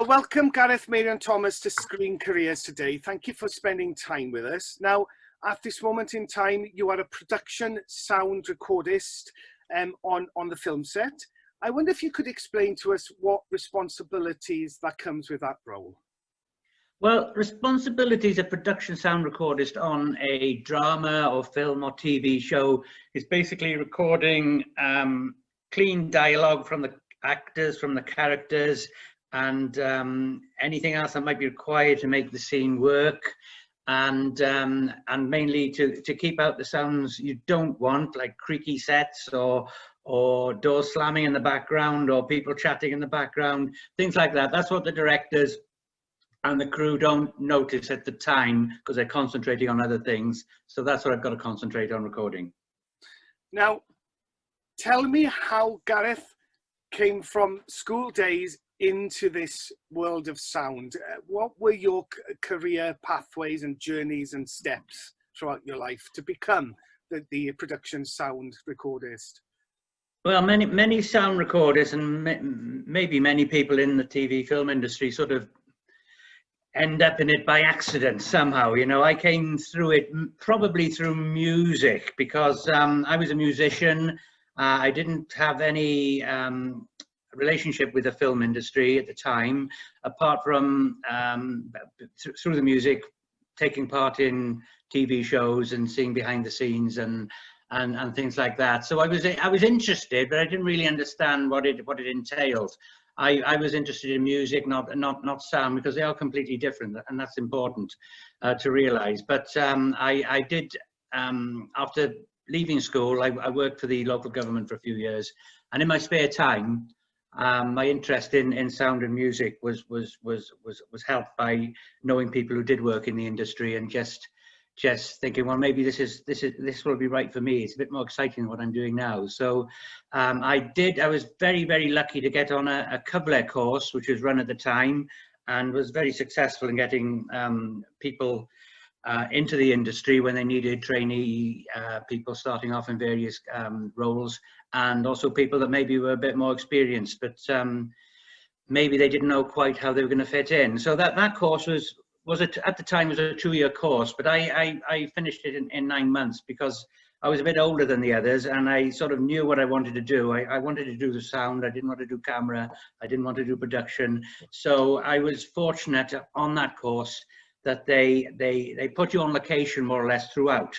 Well, welcome Gareth, Mary and Thomas to Screen Careers today. Thank you for spending time with us. Now, at this moment in time, you are a production sound recordist on the film set. I wonder if you could explain to us what responsibilities that comes with that role. Well, responsibilities of production sound recordist on a drama or film or TV show is basically recording clean dialogue from the actors, from the characters, and anything else that might be required to make the scene work, and mainly to keep out the sounds you don't want, like creaky sets or doors slamming in the background or people chatting in the background, things like that. That's what the directors and the crew don't notice at the time because they're concentrating on other things. So that's what I've got to concentrate on recording. Now, tell me how Gareth came from school days into this world of sound. What were your career pathways and journeys and steps throughout your life to become the production sound recordist? Well, many sound recordists and maybe many people in the TV film industry sort of end up in it by accident somehow. You know, I came through it probably through music because I was a musician. I didn't have any relationship with the film industry at the time, apart from through the music, taking part in TV shows and seeing behind the scenes and things like that. So I was interested, but I didn't really understand what it entailed. I was interested in music, not sound, because they are completely different, and that's important to realize. But I did, after leaving school, I worked for the local government for a few years, and in my spare time, my interest in sound and music was helped by knowing people who did work in the industry, and just thinking, well, maybe this will be right for me. It's a bit more exciting than what I'm doing now. So I was very lucky to get on a coverlet course, which was run at the time, and was very successful in getting people into the industry when they needed trainee people starting off in various roles, and also people that maybe were a bit more experienced, but maybe they didn't know quite how they were going to fit in. So that course at the time was a 2-year course, but I finished it in 9 months because I was a bit older than the others, and I sort of knew what I wanted to do. I wanted to do the sound. I didn't want to do camera. I didn't want to do production. So I was fortunate on that course that they put you on location more or less throughout.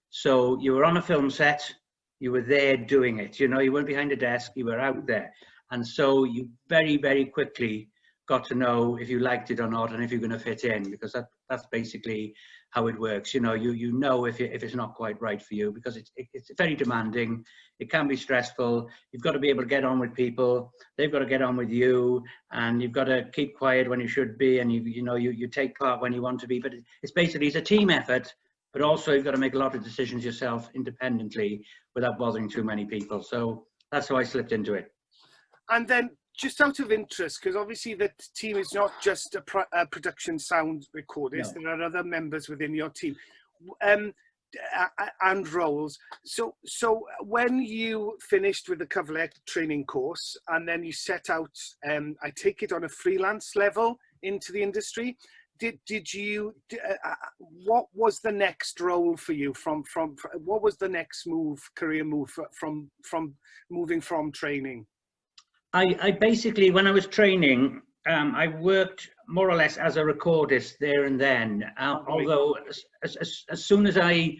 So you were on a film set, you were there doing it. You know, you weren't behind a desk, you were out there. And so you very quickly got to know if you liked it or not, and if you're going to fit in, because that's basically how it works. You know, you know if it's not quite right for you, because it's very demanding. It can be stressful. You've got to be able to get on with people. They've got to get on with you, and you've got to keep quiet when you should be, and you take part when you want to be. But it's a team effort, but also you've got to make a lot of decisions yourself independently without bothering too many people. So that's how I slipped into it. And then, just out of interest, because obviously the team is not just a production sound recordist, no. There are other members within your team and roles. So when you finished with the coverlet training course and then you set out, I take it on a freelance level into the industry, what was the next role for you what was the next career move from moving from training? I basically, when I was training, I worked more or less as a recordist there and then. Although as soon as I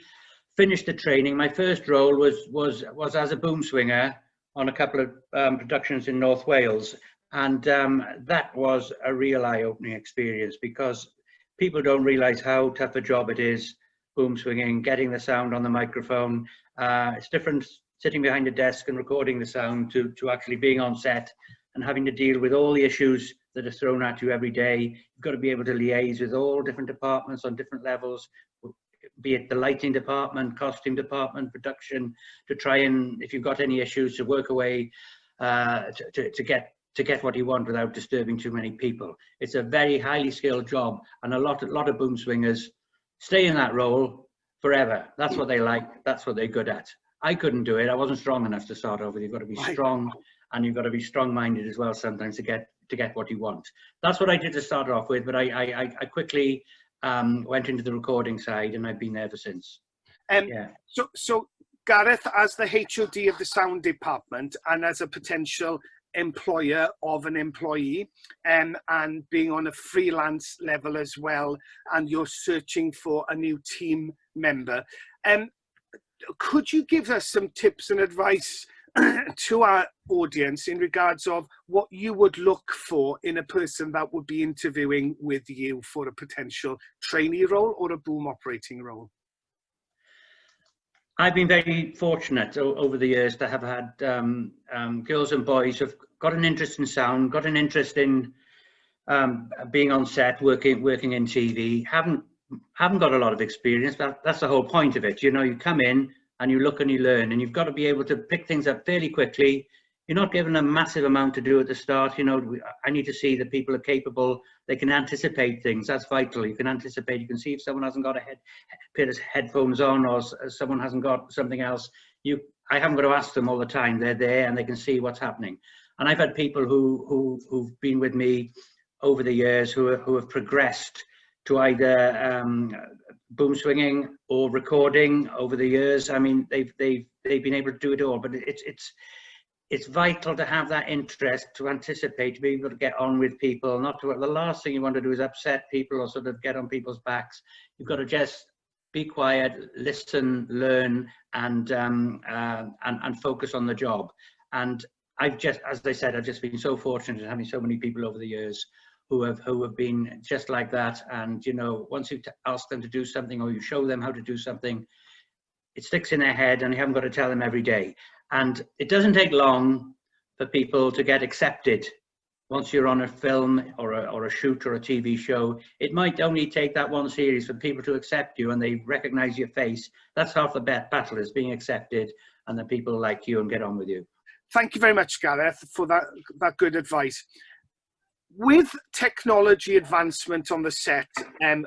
finished the training, my first role was as a boom swinger on a couple of productions in North Wales, and that was a real eye-opening experience, because people don't realise how tough a job it is, boom swinging, getting the sound on the microphone. It's different sitting behind a desk and recording the sound to actually being on set and having to deal with all the issues that are thrown at you every day. You've got to be able to liaise with all different departments on different levels, be it the lighting department, costume department, production, to try and, if you've got any issues, to work away to get what you want without disturbing too many people. It's a very highly skilled job, and a lot of boom swingers stay in that role forever. That's what they like, that's what they're good at. I couldn't do it. I wasn't strong enough to start off with. You've got to be strong, and you've got to be strong-minded as well sometimes to to get what you want. That's what I did to start off with, but I quickly went into the recording side, and I've been there ever since. Yeah. So Gareth, as the HOD of the sound department and as a potential employer of an employee, and being on a freelance level as well, and you're searching for a new team member, could you give us some tips and advice to our audience in regards of what you would look for in a person that would be interviewing with you for a potential trainee role or a boom operating role? I've been very fortunate over the years to have had girls and boys who've got an interest in sound, got an interest in being on set, working in TV. Haven't got a lot of experience, but that's the whole point of it. You know, you come in and you look and you learn, and you've got to be able to pick things up fairly quickly. You're not given a massive amount to do at the start. You know, I need to see that people are capable. They can anticipate things. That's vital. You can anticipate. You can see if someone hasn't got a pair of headphones on, or someone hasn't got something else. I haven't got to ask them all the time. They're there and they can see what's happening. And I've had people who've been with me over the years who have progressed to either boom swinging or recording over the years. I mean, they've been able to do it all, but it's vital to have that interest, to anticipate, to be able to get on with people. The last thing you want to do is upset people or sort of get on people's backs. You've got to just be quiet, listen, learn, and focus on the job. And as I said, I've just been so fortunate in having so many people over the years who have been just like that. And, you know, once you ask them to do something or you show them how to do something, it sticks in their head, and you haven't got to tell them every day. And it doesn't take long for people to get accepted. Once you're on a film or a shoot or a TV show, it might only take that one series for people to accept you and they recognize your face. That's half the battle, is being accepted, and that people like you and get on with you. Thank you very much, Gareth, for that good advice. With technology advancement on the set,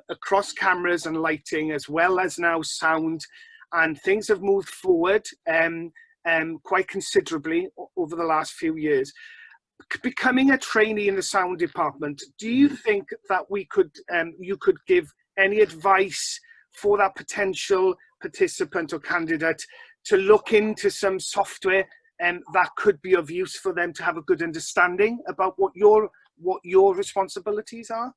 across cameras and lighting, as well as now sound, and things have moved forward quite considerably over the last few years. Becoming a trainee in the sound department, do you think that you could give any advice for that potential participant or candidate to look into some software that could be of use for them to have a good understanding about what your responsibilities are?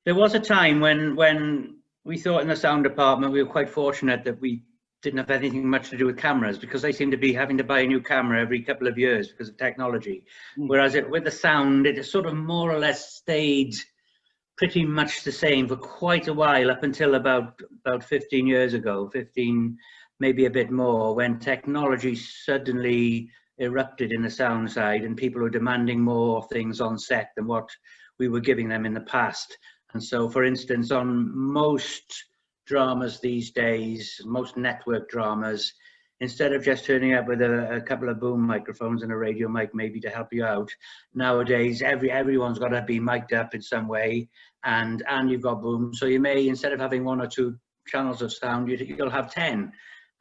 There was a time when we thought in the sound department we were quite fortunate that we didn't have anything much to do with cameras, because they seem to be having to buy a new camera every couple of years because of technology. Whereas with the sound, it sort of more or less stayed pretty much the same for quite a while, up until about 15 years ago, 15, maybe a bit more, when technology suddenly erupted in the sound side and people were demanding more things on set than what we were giving them in the past. And so, for instance, on most dramas these days, most network dramas, instead of just turning up with a couple of boom microphones and a radio mic maybe to help you out, nowadays everyone's got to be mic'd up in some way, and you've got boom. So you may, instead of having 1 or 2 channels of sound, you'll have 10.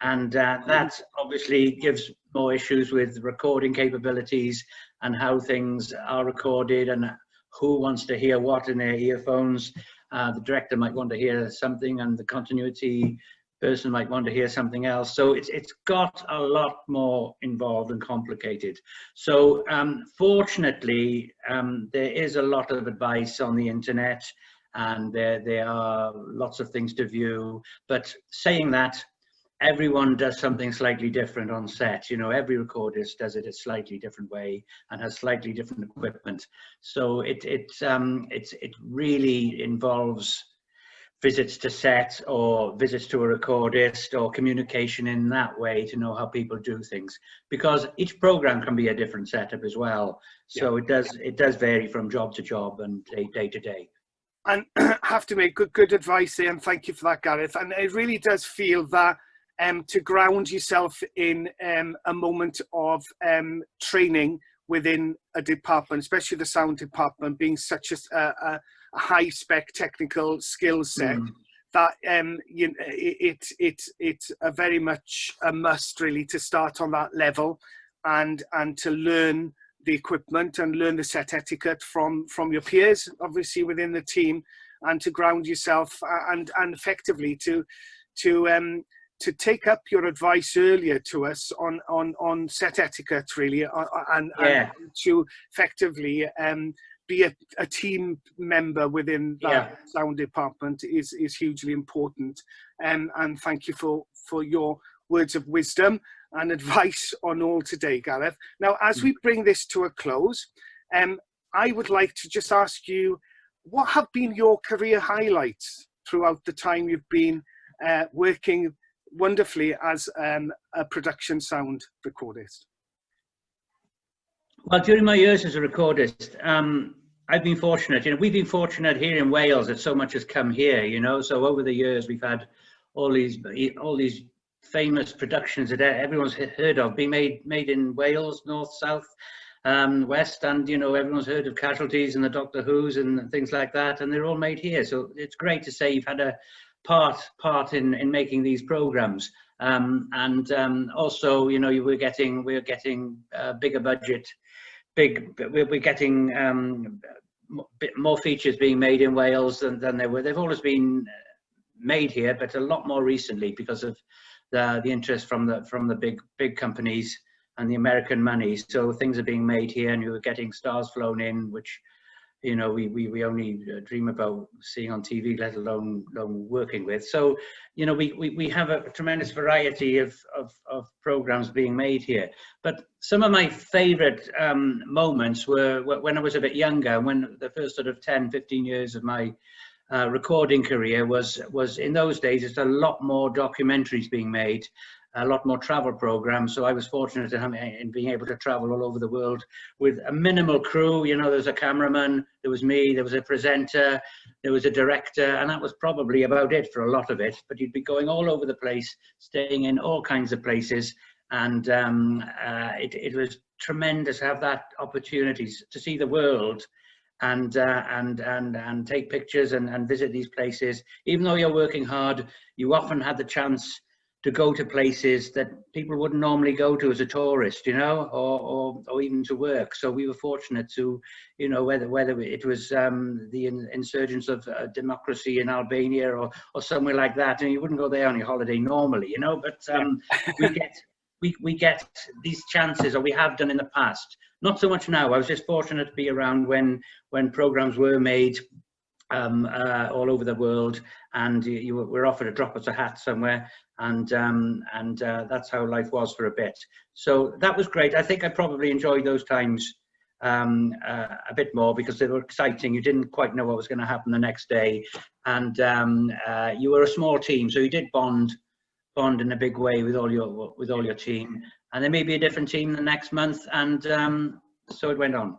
And that obviously gives more issues with recording capabilities and how things are recorded and who wants to hear what in their earphones. The director might want to hear something and the continuity person might want to hear something else. So it's got a lot more involved and complicated. So fortunately, there is a lot of advice on the internet, and there are lots of things to view. But saying that, everyone does something slightly different on set. You know, every recordist does it a slightly different way and has slightly different equipment. So it really involves visits to set or visits to a recordist or communication in that way to know how people do things, because each program can be a different setup as well. So it does vary from job to job and day to day. And have to make good advice there, and thank you for that, Gareth. And it really does feel that to ground yourself in a moment of training within a department, especially the sound department, being such a high-spec technical skill set, that it's a very much a must, really, to start on that level and to learn the equipment and learn the set etiquette from your peers, obviously within the team, and to ground yourself and effectively to take up your advice earlier to us on set etiquette, really, and to effectively be a team member within that sound department is hugely important. And thank you for your words of wisdom and advice on all today, Gareth. Now, as we bring this to a close, I would like to just ask you, what have been your career highlights throughout the time you've been working wonderfully as a production sound recordist? Well, during my years as a recordist, I've been fortunate. We've been fortunate here in Wales that so much has come here. So over the years we've had all these famous productions that everyone's heard of being made in Wales, north, south, west, and everyone's heard of Casualties and the Doctor Who's and things like that, and they're all made here. So it's great to say you've had a part in making these programs, and also we're getting bigger budget, we're getting more features being made in Wales than they were. They've always been made here, but a lot more recently because of the interest from the big companies and the American money. So things are being made here, and you're getting stars flown in, which we only dream about seeing on TV, let alone working with. So we have a tremendous variety of programs being made here. But some of my favorite moments were when I was a bit younger, when the first sort of 10-15 years of my recording career was in those days. It's a lot more documentaries being made, a lot more travel programs. So I was fortunate in being able to travel all over the world with a minimal crew. There was a cameraman, there was me, there was a presenter, there was a director, and that was probably about it for a lot of it. But you'd be going all over the place, staying in all kinds of places, and it was tremendous to have that opportunity to see the world and take pictures and visit these places. Even though you're working hard, you often had the chance to go to places that people wouldn't normally go to as a tourist, or even to work. So we were fortunate to, whether it was the insurgence of democracy in Albania or somewhere like that, and you wouldn't go there on your holiday normally, but we get these chances, or we have done in the past. Not so much now. I was just fortunate to be around when programs were made all over the world, and you were offered a drop of a hat somewhere, and that's how life was for a bit. So that was great. I think I probably enjoyed those times a bit more because they were exciting. You didn't quite know what was going to happen the next day, and you were a small team, so you did bond in a big way with all your team, and there may be a different team the next month, and so it went on.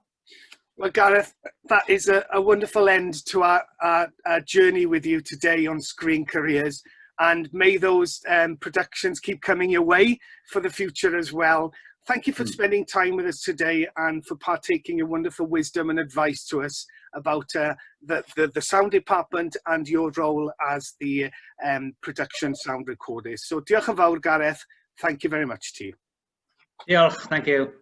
Well, Gareth, that is a wonderful end to our journey with you today on Screen Careers, and may those productions keep coming your way for the future as well. Thank you for spending time with us today and for partaking your wonderful wisdom and advice to us about the sound department and your role as the production sound recordist. So diolch yn fawr, Gareth. Thank you very much to you. Diolch, thank you.